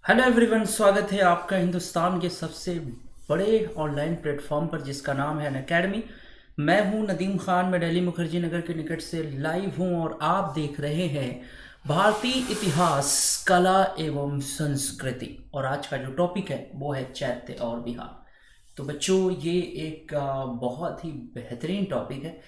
Hello everyone, स्वागत है आपका हिंदुस्तान के सबसे बड़े ऑनलाइन प्लेटफॉर्म पर जिसका नाम है अनअकैडमी। मैं हूं नदीम खान। मैं दिल्ली मुखर्जी नगर के निकट से लाइव हूं और आप देख रहे हैं भारतीय इतिहास, कला एवं संस्कृति। और आज का जो टॉपिक है वो है चैत्य और बिहार। तो बच्चों, ये एक बहुत ही बेहतरीन टॉपिक है।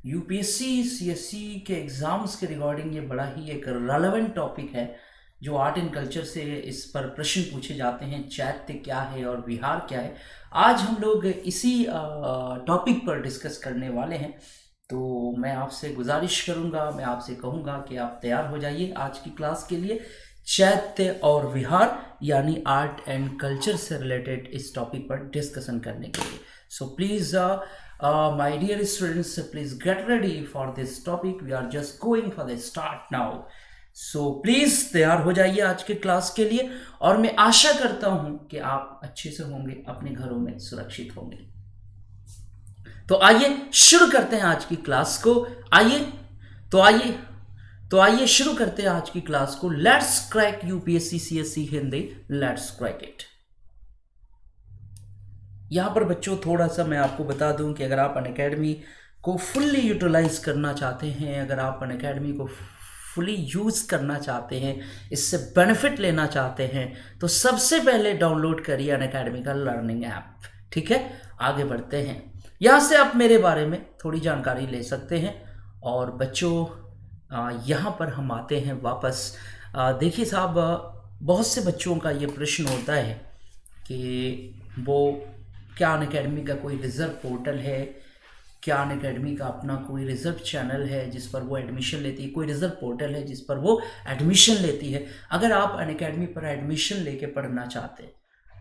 यूपीएससी सीएससी के एग्ज़ाम्स के रिगार्डिंग ये बड़ा ही एक रेलेवेंट टॉपिक है। जो आर्ट एंड कल्चर से इस पर प्रश्न पूछे जाते हैं, चैत्य क्या है और विहार क्या है। आज हम लोग इसी टॉपिक पर डिस्कस करने वाले हैं। तो मैं आपसे गुजारिश करूंगा, मैं आपसे कहूंगा कि आप तैयार हो जाइए आज की क्लास के लिए। चैत्य और विहार यानी आर्ट एंड कल्चर से रिलेटेड इस टॉपिक पर डिस्कशन करने के लिए। So please my dear students, please get ready for this topic. We are just going for the start now. So please तैयार हो जाइए आज के क्लास के लिए और मैं आशा करता हूं कि आप अच्छे से होंगे, अपने घरों में सुरक्षित होंगे। तो आइए शुरू करते हैं आज की क्लास को। आइए शुरू करते हैं आज की क्लास को। Let's crack UPSC CSC Hindi, let's crack it. यहां पर बच्चों थोड़ा सा मैं आपको बता दूं कि अगर आप अनअकैडमी को फुल्ली यूटिलाइज करना चाहते हैं, अगर आप अनअकैडमी को फुली यूज़ करना चाहते हैं, इससे बेनिफिट लेना चाहते हैं, तो सबसे पहले डाउनलोड करिए अनअकैडमी का लर्निंग ऐप। ठीक है, आगे बढ़ते हैं। यहाँ से आप मेरे बारे में थोड़ी जानकारी ले सकते हैं। और बच्चों यहाँ पर हम आते हैं वापस। देखिए साहब, बहुत से बच्चों का ये प्रश्न होता है कि वो क्या अनअकैडमी का कोई रिजर्व पोर्टल है, क्या अनअकैडमी का अपना कोई रिजर्व चैनल है जिस पर वो एडमिशन लेती है, कोई रिजर्व पोर्टल है जिस पर वो एडमिशन लेती है। अगर आप अनअकैडमी पर एडमिशन लेके पढ़ना चाहते हैं,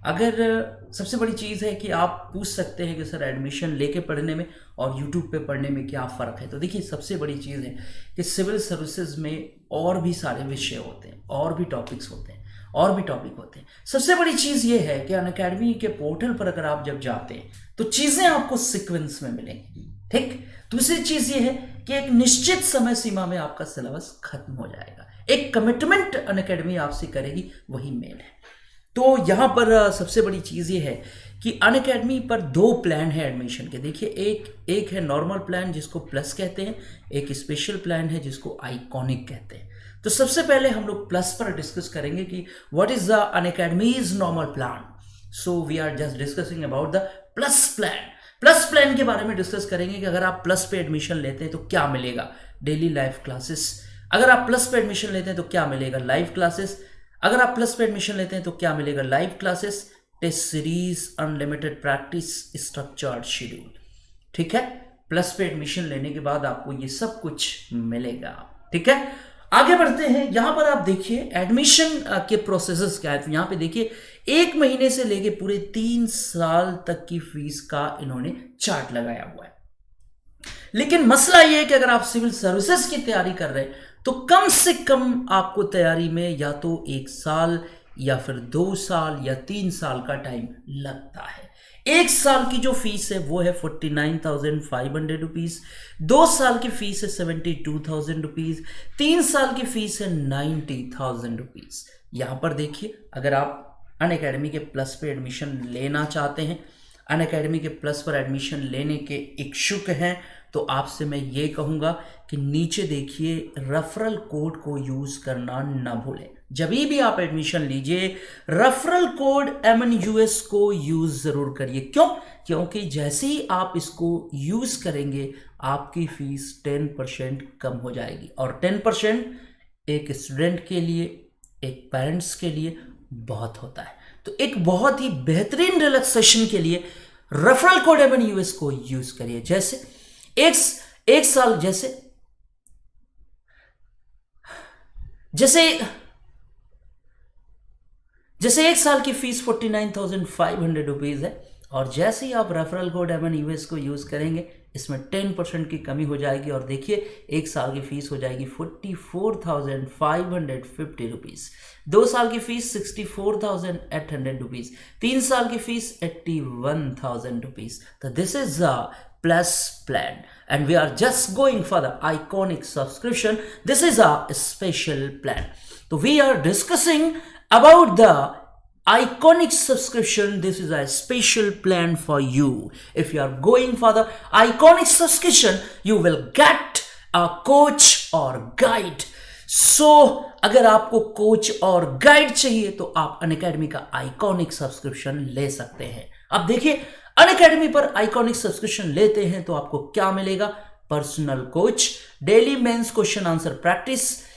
अगर सबसे बड़ी चीज़ है कि आप पूछ सकते हैं कि सर एडमिशन लेके पढ़ने में और यूट्यूब पे पढ़ने में क्या फ़र्क है। तो देखिए, सबसे बड़ी चीज़ है कि सिविल सर्विसेज में और भी सारे विषय होते हैं, और भी टॉपिक्स होते हैं, और भी टॉपिक होते हैं। सबसे बड़ी चीज़ ये है कि अनअकैडमी के पोर्टल पर अगर आप जब जाते हैं तो चीज़ें आपको सीक्वेंस में मिलेंगी। ठीक। दूसरी चीज़ ये है कि एक निश्चित समय सीमा में आपका सिलेबस खत्म हो जाएगा। एक कमिटमेंट अनअकैडमी आपसे करेगी, वही मेल है। तो यहाँ पर सबसे बड़ी चीज़ ये है कि अनअकैडमी पर दो प्लान है एडमिशन के। देखिए, एक है नॉर्मल प्लान जिसको प्लस कहते हैं, एक स्पेशल प्लान है जिसको आइकॉनिक कहते हैं। तो सबसे पहले हम लोग प्लस पर डिस्कस करेंगे कि what is the Unacademy's normal plan. So we are just discussing about the plus plan. Plus plan के बारे में डिस्कस करेंगे कि अगर आप प्लस पे एडमिशन लेते हैं तो क्या मिलेगा। Daily live classes. अगर आप प्लस पे एडमिशन लेते हैं तो क्या मिलेगा, लाइव क्लासेस। अगर आप प्लस पे एडमिशन लेते हैं तो क्या मिलेगा, live classes, test series, unlimited practice, structured schedule. ठीक है, प्लस पे एडमिशन लेने के बाद आपको ये सब कुछ मिलेगा। ठीक है, आगे बढ़ते हैं। यहां पर आप देखिए एडमिशन के प्रोसेसेस क्या है। तो यहां पे देखिए 1 महीने से लेके पूरे 3 साल तक की फीस का इन्होंने चार्ट लगाया हुआ है। लेकिन मसला यह है कि अगर आप सिविल सर्विसेज की तैयारी कर रहे हैं तो कम से कम आपको तैयारी में या तो 1 साल या फिर 2 साल या 3 साल का टाइम लगता है। 1 साल की जो फीस है वो है 49,500 रुपीज़, 2 साल की फीस है 72,000 रुपीज़, 3 साल की फीस है 90,000 रुपीज़। यहाँ पर देखिए, अगर आप अनअकैडमी के प्लस पे एडमिशन लेना चाहते हैं, अनअकैडमी के प्लस पर एडमिशन लेने के इच्छुक हैं, तो आपसे मैं ये कहूँगा कि नीचे देखिए रेफरल कोड को यूज़ करना ना भूलें। जब भी आप एडमिशन लीजिए रेफरल कोड MNUS को यूज़ ज़रूर करिए। क्यों? क्योंकि जैसे ही आप इसको यूज़ करेंगे आपकी फ़ीस 10% कम हो जाएगी। और 10% एक स्टूडेंट के लिए, एक पेरेंट्स के लिए बहुत होता है। तो एक बहुत ही बेहतरीन रिलैक्सेशन के लिए रेफरल कोड MNUS को यूज़ करिए। जैसे एक साल जैसे 1 साल की फीस 49,500 रुपीज़ है, और जैसे ही आप रेफरल कोड MNUS को यूज़ करेंगे इसमें 10% की कमी हो जाएगी। और देखिए 1 साल की फीस हो जाएगी 44,550 रुपीज़, 2 साल की फीस 64,800 रुपीज़, 3 साल की फीस 81,000 रुपीज़। तो this is a plus plan and we are just going for the iconic subscription. This is a special plan. So we are discussing about the iconic subscription, this is a special plan for you. If you are going for the iconic subscription, you will get a coach or guide. अगर आपको coach और guide चाहिए तो आप Unacademy का iconic subscription ले सकते हैं। अब देखिए, अनअकैडमी पर आइकॉनिक सब्सक्रिप्शन लेते हैं तो आपको क्या मिलेगा? Personal coach, daily mains question answer practice,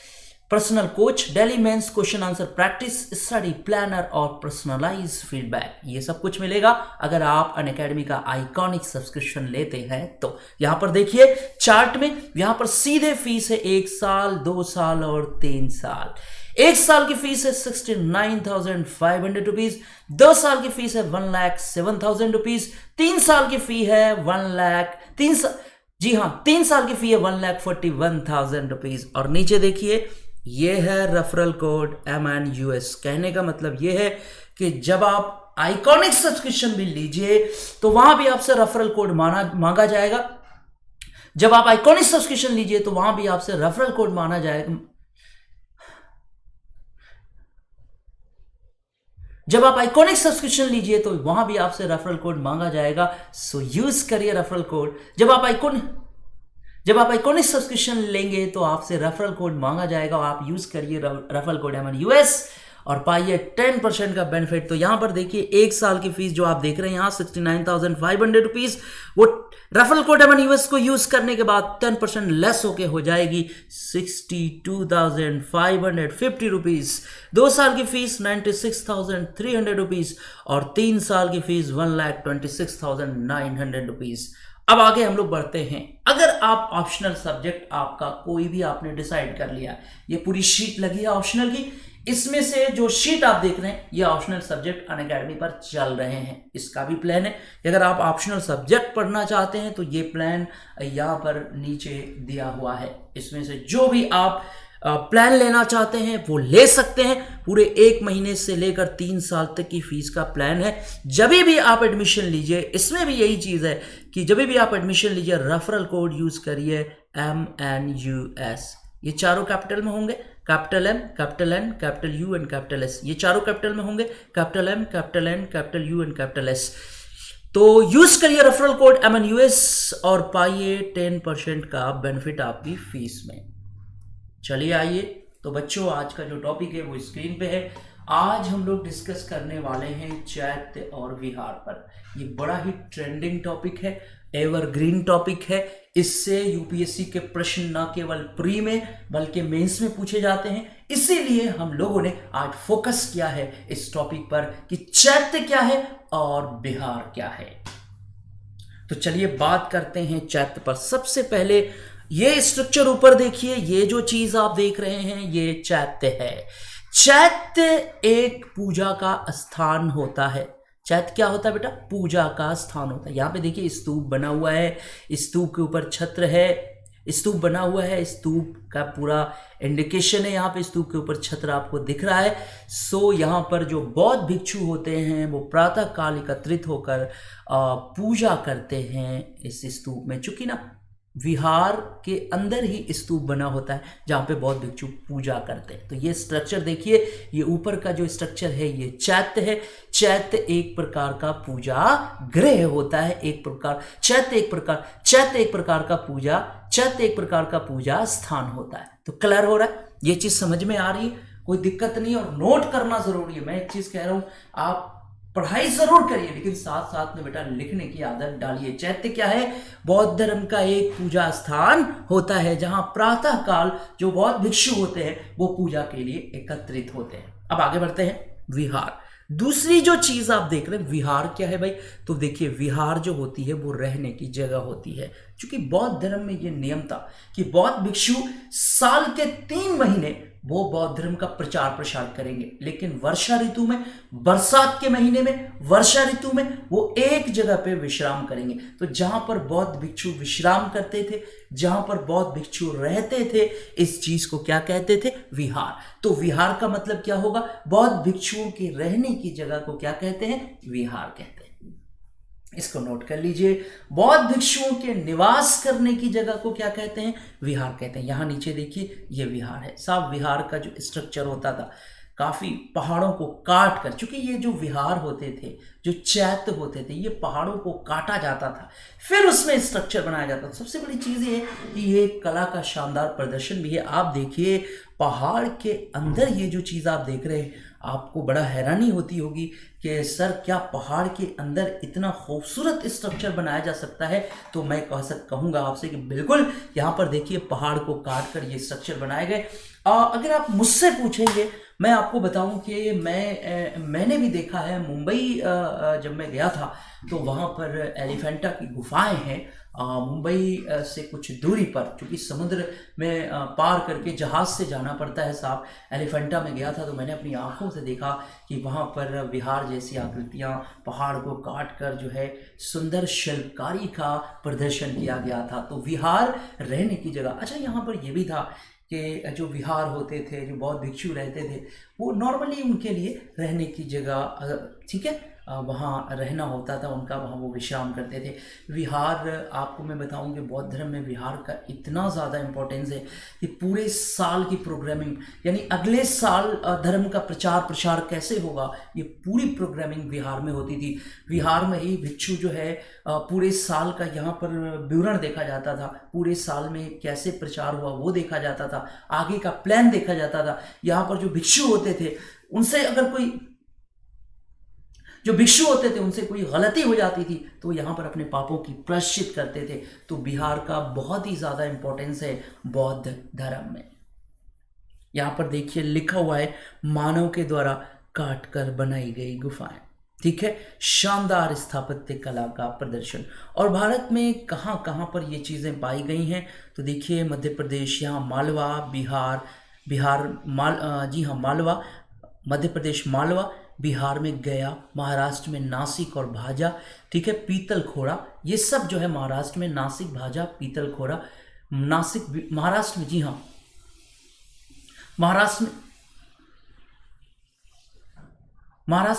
personal coach, daily mains question answer practice, study planner और पर्सनलाइज फीडबैक, ये सब कुछ मिलेगा अगर आप अनअकैडमी का आइकॉनिक सब्सक्रिप्शन लेते हैं तो। यहां पर देखिए चार्ट में, यहां पर सीधे फीस है 1 साल, 2 साल और 3 साल। 1 साल की फीस है 69,500 रुपीज, 2 साल की फीस है 1,07,000 रुपीज, 3 साल की फी है 3 साल की फी है 1,41,000 रुपीज। और नीचे देखिए ये है रेफरल कोड MNUS। कहने का मतलब ये है कि जब आप आइकॉनिक सब्सक्रिप्शन भी लीजिए तो वहां भी आपसे रेफरल कोड मांगा जाएगा। जब आप आइकॉनिक सब्सक्रिप्शन लीजिए तो वहां भी आपसे रेफरल कोड मांगा जाएगा। जब आप आइकॉनिक सब्सक्रिप्शन लीजिए तो वहां भी आपसे रेफरल कोड मांगा जाएगा, सो यूज करिए रेफरल कोड। जब आप आइकॉनिक सब्सक्रिप्शन लेंगे तो आपसे रेफरल कोड मांगा जाएगा और आप यूज करिए रेफरल कोड MNUS और पाइए 10% का बेनिफिट। तो यहां पर देखिए 1 साल की फीस जो आप देख रहे हैं यहां 69,500 रुपीज, वो रेफरल कोड MNUS को यूज करने के बाद 10% लेस होके हो जाएगी 62,550 रुपीज। 2 साल की फीस 96,300 रुपीज और 3 साल की फीस 1,26,900 रुपीज। अब आगे हम लोग बढ़ते हैं। अगर आप ऑप्शनल सब्जेक्ट आपका कोई भी आपने डिसाइड कर लिया, ये पूरी शीट लगी है ऑप्शनल की, इसमें से जो शीट आप देख रहे हैं ये ऑप्शनल सब्जेक्ट अनअकैडमी पर चल रहे हैं। इसका भी प्लान है, अगर आप ऑप्शनल सब्जेक्ट पढ़ना चाहते हैं तो ये प्लान यहाँ पर नीचे दिया हुआ है। इसमें से जो भी आप प्लान लेना चाहते हैं वो ले सकते हैं। पूरे 1 महीने से लेकर 3 साल तक की फीस का प्लान है। जब भी आप एडमिशन लीजिए, इसमें भी यही चीज़ है कि जब भी आप एडमिशन लीजिए रेफरल कोड यूज करिए MNUS। ये चारों कैपिटल में होंगे, capital M, capital N, capital U and capital S। ये चारों कैपिटल में होंगे, capital M, capital N, capital U and capital S। तो यूज करिए रेफरल कोड MNUS और पाइए 10% का बेनिफिट आपकी फीस में। चलिए आइए, तो बच्चों आज का जो टॉपिक है वो स्क्रीन पे है। आज हम लोग डिस्कस करने वाले हैं चैत्य और विहार पर। ये बड़ा ही ट्रेंडिंग टॉपिक है, एवरग्रीन टॉपिक है। इससे यूपीएससी के प्रश्न न केवल प्री में बल्कि मेंस में पूछे जाते हैं। इसीलिए हम लोगों ने आज फोकस किया है इस टॉपिक पर कि चैत्य क्या है और विहार क्या है। तो चलिए बात करते हैं चैत्य पर। सबसे पहले ये स्ट्रक्चर ऊपर देखिए, ये जो चीज आप देख रहे हैं ये चैत्य है। चैत्य एक पूजा का स्थान होता है। चैत्य क्या होता है बेटा? पूजा का स्थान होता है। यहाँ पे देखिए स्तूप बना हुआ है, स्तूप के ऊपर छत्र है, स्तूप बना हुआ है, स्तूप का पूरा इंडिकेशन है। यहाँ पे स्तूप के ऊपर छत्र आपको दिख रहा है। सो यहाँ पर जो बौद्ध भिक्षु होते हैं वो प्रातः काल एकत्रित होकर पूजा करते हैं इस स्तूप में। चूंकि ना विहार के अंदर ही स्तूप बना होता है जहाँ पे बौद्ध भिक्षु पूजा करते हैं। तो ये स्ट्रक्चर देखिए, ये ऊपर का जो स्ट्रक्चर है ये चैत्य है। चैत्य एक प्रकार का पूजा गृह होता है, चैत्य एक प्रकार का पूजा स्थान होता है। तो क्लियर हो रहा है? ये चीज समझ में आ रही है? कोई दिक्कत नहीं, और नोट करना जरूरी है। मैं एक चीज कह रहा हूं, आप पढ़ाई जरूर करिए लेकिन साथ साथ में बेटा लिखने की आदत डालिए। चैत्य क्या है? बौद्ध धर्म का एक पूजा स्थान होता है जहां प्रातः काल जो बौद्ध भिक्षु होते हैं वो पूजा के लिए एकत्रित होते हैं। अब आगे बढ़ते हैं। विहार, दूसरी जो चीज आप देख रहे हैं, विहार क्या है भाई? तो देखिए विहार जो होती है वो रहने की जगह होती है। क्योंकि बौद्ध धर्म में ये नियम था कि बौद्ध भिक्षु साल के 3 महीने वो बौद्ध धर्म का प्रचार प्रसार करेंगे, लेकिन वर्षा ऋतु में, बरसात के महीने में, वर्षा ऋतु में वो एक जगह पे विश्राम करेंगे। तो जहां पर बौद्ध भिक्षु विश्राम करते थे, जहां पर बौद्ध भिक्षु रहते थे, इस चीज को क्या कहते थे? विहार। तो विहार का मतलब क्या होगा? बौद्ध भिक्षुओं के रहने की जगह को क्या कहते हैं? विहार कहते हैं। इसको नोट कर लीजिए। बौद्ध भिक्षुओं के निवास करने की जगह को क्या कहते हैं? विहार कहते हैं। यहां नीचे देखिए ये विहार है साहब। विहार का जो स्ट्रक्चर होता था, काफ़ी पहाड़ों को काट कर, चूंकि ये जो विहार होते थे, जो चैत्य होते थे, ये पहाड़ों को काटा जाता था, फिर उसमें स्ट्रक्चर बनाया जाता था। सबसे बड़ी चीज़ ये है कि ये कला का शानदार प्रदर्शन भी है। आप देखिए पहाड़ के अंदर ये जो चीज़ आप देख रहे हैं, आपको बड़ा हैरानी होती होगी कि सर क्या पहाड़ के अंदर इतना खूबसूरत स्ट्रक्चर बनाया जा सकता है। तो मैं कहूँगा आपसे कि बिल्कुल यहाँ पर देखिए पहाड़ को काट कर ये स्ट्रक्चर बनाए गए। अगर आप मुझसे पूछेंगे, मैं आपको बताऊं कि मैंने भी देखा है मुंबई, जब मैं गया था तो वहाँ पर एलिफेंटा की गुफाएं हैं। मुंबई से कुछ दूरी पर, क्योंकि समुद्र में पार करके जहाज़ से जाना पड़ता है साहब। एलिफेंटा में गया था तो मैंने अपनी आंखों से देखा कि वहाँ पर विहार जैसी आकृतियाँ पहाड़ को काट कर जो है सुंदर शिल्पकारी का प्रदर्शन किया गया था। तो विहार रहने की जगह। अच्छा, यहाँ पर यह भी था कि जो विहार होते थे, जो बौद्ध भिक्षु रहते थे, वो नॉर्मली उनके लिए रहने की जगह, ठीक है, वहाँ रहना होता था उनका, वहाँ वो विश्राम करते थे। विहार, आपको मैं बताऊं कि बौद्ध धर्म में विहार का इतना ज़्यादा इम्पोर्टेंस है कि पूरे साल की प्रोग्रामिंग, यानी अगले साल धर्म का प्रचार प्रसार कैसे होगा, ये पूरी प्रोग्रामिंग विहार में होती थी। विहार में ही भिक्षु जो है पूरे साल का यहाँ पर विवरण देखा जाता था, पूरे साल में कैसे प्रचार हुआ वो देखा जाता था, आगे का प्लान देखा जाता था। यहाँ पर जो भिक्षु होते थे उनसे अगर कोई गलती हो जाती थी तो यहाँ पर अपने पापों की प्रायश्चित करते थे। तो बिहार का बहुत ही ज़्यादा इंपॉर्टेंस है बौद्ध धर्म में। यहाँ पर देखिए लिखा हुआ है मानव के द्वारा काट कर बनाई गई गुफाएं, ठीक है, शानदार स्थापत्य कला का प्रदर्शन। और भारत में कहाँ कहाँ पर ये चीज़ें पाई गई हैं तो देखिए मध्य प्रदेश, यहाँ मालवा, जी हाँ मालवा, मध्य प्रदेश मालवा, बिहार में गया, महाराष्ट्र में नासिक और भाजा, ठीक है, पीतल खोड़ा, ये सब जो है महाराष्ट्र में नासिक, भाजा, पीतल खोड़ा, नासिक महाराष्ट्र में, जी हाँ महाराष्ट्र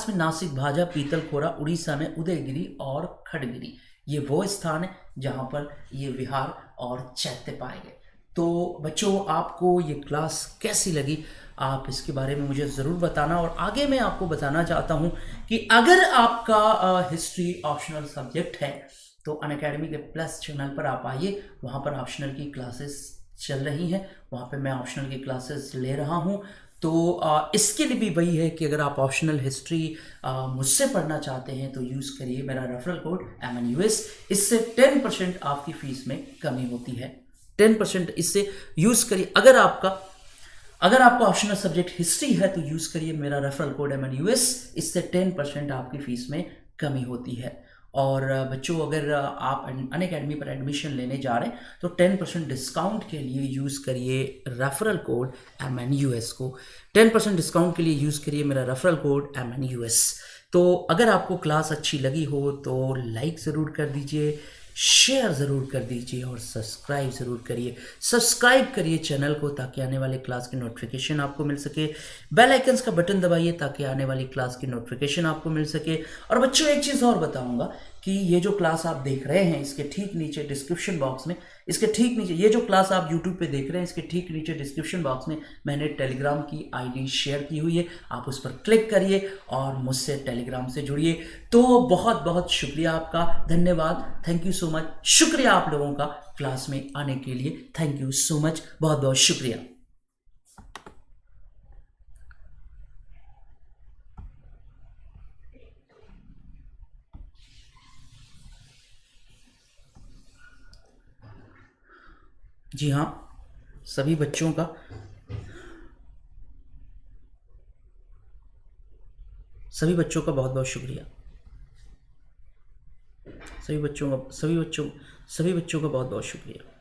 में नासिक, भाजा, पीतल खोड़ा, उड़ीसा में उदयगिरी और खड़गिरी, ये वो स्थान है जहाँ पर ये विहार और चैत्य पाए गए। तो बच्चों आपको ये क्लास कैसी लगी, आप इसके बारे में मुझे ज़रूर बताना। और आगे मैं आपको बताना चाहता हूँ कि अगर आपका हिस्ट्री ऑप्शनल सब्जेक्ट है तो अनअकैडमी के प्लस चैनल पर आप आइए, वहाँ पर ऑप्शनल की क्लासेस चल रही हैं, वहाँ पे मैं ऑप्शनल की क्लासेस ले रहा हूँ। तो इसके लिए भी वही है कि अगर आप ऑप्शनल हिस्ट्री मुझसे पढ़ना चाहते हैं तो यूज़ करिए मेरा रेफरल कोड MNUS, इससे 10% आपकी फ़ीस में कमी होती है। 10% इससे यूज़ करिए। अगर आपका ऑप्शनल सब्जेक्ट हिस्ट्री है तो यूज़ करिए मेरा रेफरल कोड MNUS, इससे 10% आपकी फ़ीस में कमी होती है। और बच्चों अगर आप अनअकैडमी पर एडमिशन लेने जा रहे हैं तो 10% डिस्काउंट के लिए यूज़ करिए रेफरल कोड MNUS को। 10% डिस्काउंट के लिए यूज़ करिए मेरा रेफरल कोड MNUS। तो अगर आपको क्लास अच्छी लगी हो तो लाइक ज़रूर कर दीजिए, शेयर ज़रूर कर दीजिए और सब्सक्राइब ज़रूर करिए। सब्सक्राइब करिए चैनल को ताकि आने वाले क्लास की नोटिफिकेशन आपको मिल सके। बेल आइकन्स का बटन दबाइए ताकि आने वाली क्लास की नोटिफिकेशन आपको मिल सके। और बच्चों एक चीज़ और बताऊंगा कि ये जो क्लास आप देख रहे हैं इसके ठीक नीचे डिस्क्रिप्शन बॉक्स में, इसके ठीक नीचे, ये जो क्लास आप यूट्यूब पे देख रहे हैं इसके ठीक नीचे डिस्क्रिप्शन बॉक्स में मैंने टेलीग्राम की ID शेयर की हुई है, आप उस पर क्लिक करिए और मुझसे टेलीग्राम से जुड़िए। तो बहुत बहुत शुक्रिया आपका, धन्यवाद, थैंक यू सो मच। शुक्रिया आप लोगों का क्लास में आने के लिए, थैंक यू सो मच, बहुत बहुत शुक्रिया। जी हाँ, सभी बच्चों का बहुत बहुत शुक्रिया। सभी बच्चों का बहुत बहुत शुक्रिया।